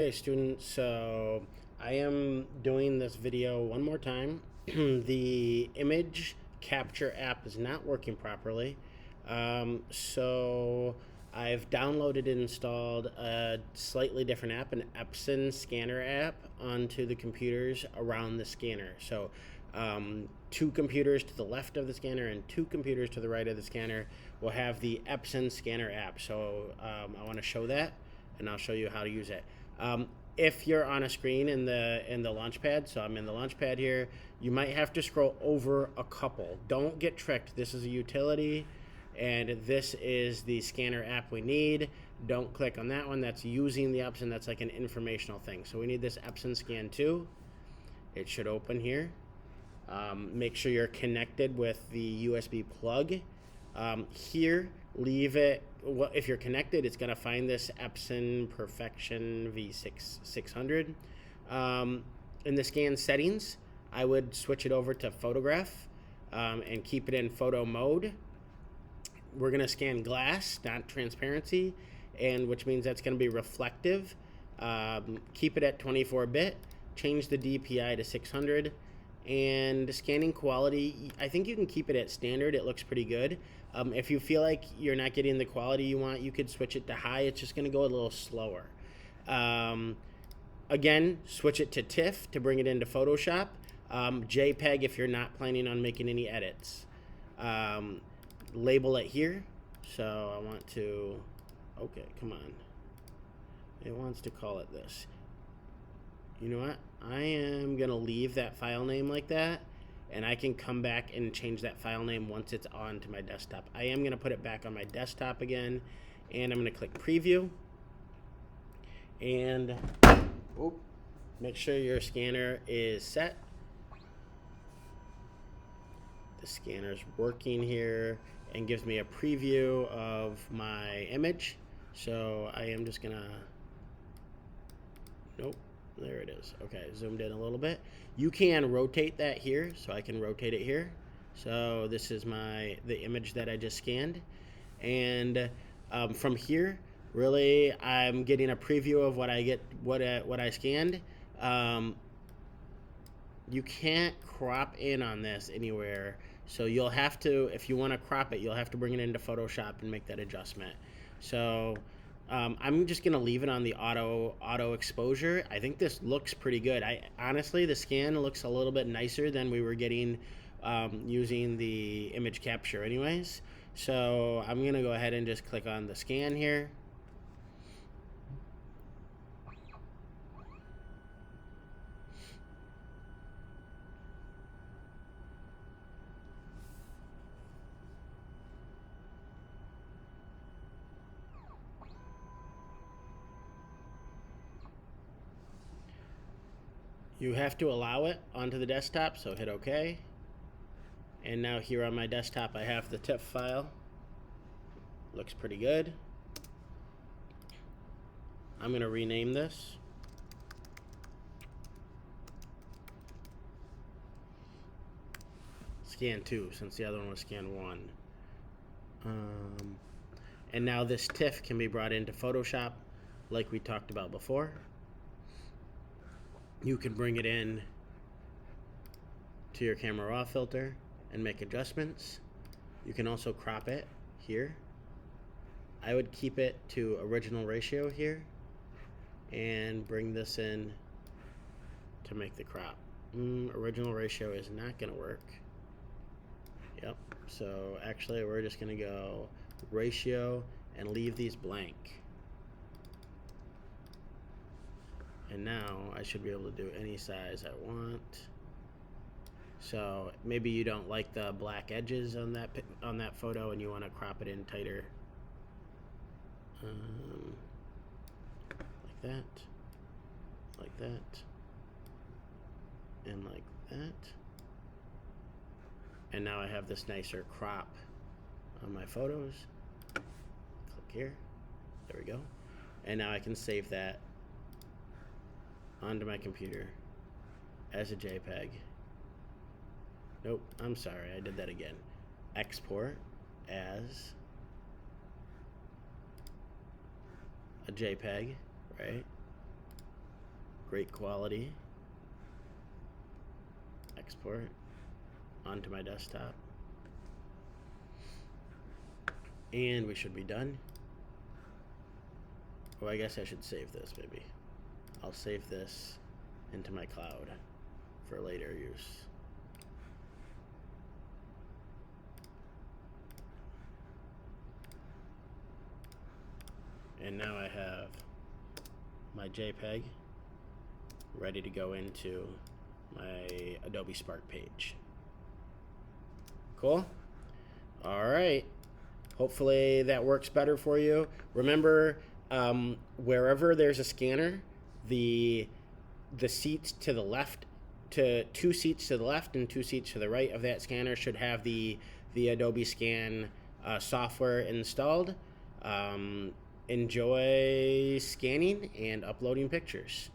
Hey students, so I am doing this video one more time. The image capture app is not working properly. So I've downloaded and installed a slightly different app, an Epson scanner app, onto the computers around the scanner. So two computers to the left of the scanner and two computers to the right of the scanner will have the Epson scanner app. So I want to show that, and I'll show you how to use it. If you're on a screen in the Launchpad, so I'm in the Launchpad here, you might have to scroll over a couple. Don't get tricked. This is a utility, and this is the scanner app we need. Don't click on that one. That's using the Epson. That's like an informational thing. So we need this Epson Scan 2. It should open here. Make sure you're connected with the USB plug. Here, leave it. Well, if you're connected, it's going to find this Epson Perfection V600. In the scan settings, I would switch it over to photograph and keep it in photo mode. We're going to scan glass, not transparency, and which means that's going to be reflective. Keep it at 24-bit. Change the DPI to 600. And scanning quality, I think you can keep it at standard. It looks pretty good. If you feel like you're not getting the quality you want, you could switch it to high. It's just going to go a little slower. Again, switch it to TIFF to bring it into Photoshop. JPEG if you're not planning on making any edits. Label it here. So I want to, okay, come on. It wants to call it this. You know what? I am going to leave that file name like that, and I can come back and change that file name once it's onto my desktop. I am going to put it back on my desktop again, and I'm going to click Preview. And make sure your scanner is set. The scanner's working here and gives me a preview of my image. So I am just going to, nope. There it is. Okay, zoomed in a little bit. You can rotate that here, so I can rotate it here. So this is the image that I just scanned. And from here, really, I'm getting a preview of what I scanned. You can't crop in on this anywhere. So you'll have to, if you want to crop it, you'll have to bring it into Photoshop and make that adjustment. So I'm just gonna leave it on the auto exposure. I think this looks pretty good. Honestly, the scan looks a little bit nicer than we were getting using the image capture anyways. So I'm gonna go ahead and just click on the scan here. You have to allow it onto the desktop, so hit OK. And now here on my desktop I have the TIFF file. Looks pretty good. I'm going to rename this. Scan 2, since the other one was Scan 1. And now this TIFF can be brought into Photoshop like we talked about before. You can bring it in to your camera raw filter and make adjustments. You can also crop it here. I would keep it to original ratio here and bring this in to make the crop. Original ratio is not going to work. Yep, so actually we're just going to go ratio and leave these blank. And now I should be able to do any size I want. So maybe you don't like the black edges on that photo and you want to crop it in tighter. Like that, like that, and like that. And now I have this nicer crop on my photos. Click here. There we go. And now I can save that onto my computer as a JPEG. Nope, I'm sorry, I did that again. Export as a JPEG, right? Great quality. Export onto my desktop. And we should be done. Oh, I guess I should save this, maybe. I'll save this into my cloud for later use. And now I have my JPEG ready to go into my Adobe Spark page. Cool? All right. Hopefully that works better for you. Remember, wherever there's a scanner, the seats to the left, two seats to the left and two seats to the right of that scanner should have the Adobe Scan software installed. Enjoy scanning and uploading pictures.